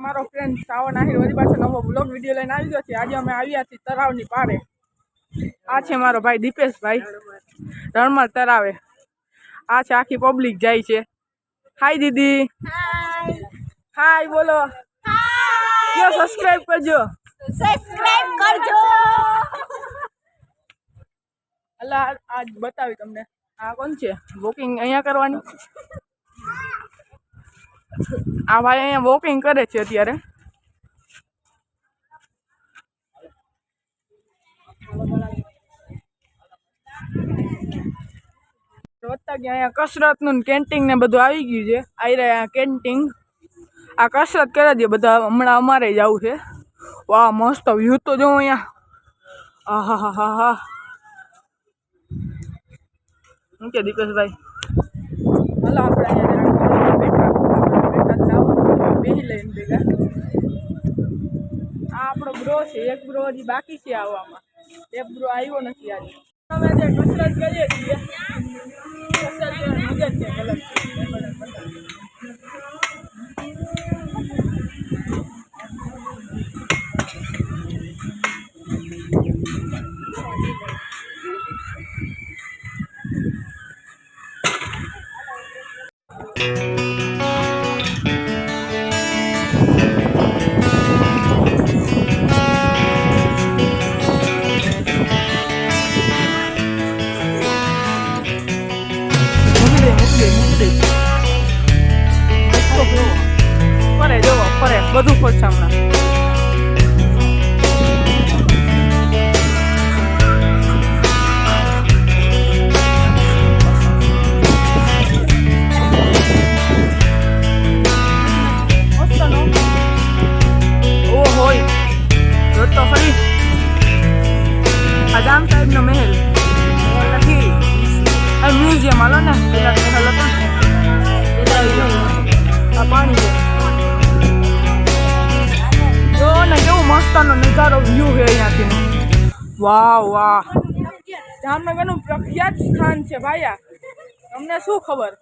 મારો ફ્રેન્ડ શ્રાવણ આહિર વળી પાછો નવો બ્લોગ વિડીયો લઈને આવી ગયો છે। આજે અમે આવ્યા છીએ તળાવની પાળે। આ છે મારો ભાઈ દીપેશભાઈ રણમલ તળાવે। આ છે આખી પબ્લિક જાય છે। હાય દીદી, હાય બોલો, કયો સબસ્ક્રાઇબ કરજો, અલા આજ બતાવી તમને। આ કોણ છે? વોકિંગ અહીંયા કરવાની। આ ભાઈ અહીંયા વોકિંગ કરે છે અત્યારે। અહીંયા કસરતનું કેન્ટીન ને બધું આવી ગયું છે। આવી રહ્યા કેન્ટીન। આ કસરત કરે છે બધા। હમણાં અમારે જવું છે। વાહ મસ્ત વ્યૂ તો જો અહીંયા। આહા હા હા હા, શું કે દીપેશભાઈ? હલો આપણે અહીંયા બેસી લઈને ભેગા। આ આપણો બ્રો છે। એક બ્રો હજી બાકી છે આવવામાં। એક બ્રો આવ્યો નથી આજે। અમે જે કસરત કરીએ છીએ કસરત મજા જ છે અલગ છે। બધું ખોલશે હમણાં। ઓ હોય તો ખરી આઝામ સાહેબનો મહેલ નથી। આ મ્યુઝિયમ હાલો ને, પેલા મહેલ હતો ને, આ પાણી છે જો ને। કેવું મસ્તનો નજારો વ્યૂ છે અહીંયાથી। વાહ વાહ, જામનગરનું પ્રખ્યાત સ્થાન છે ભાઈ। તમને શું ખબર?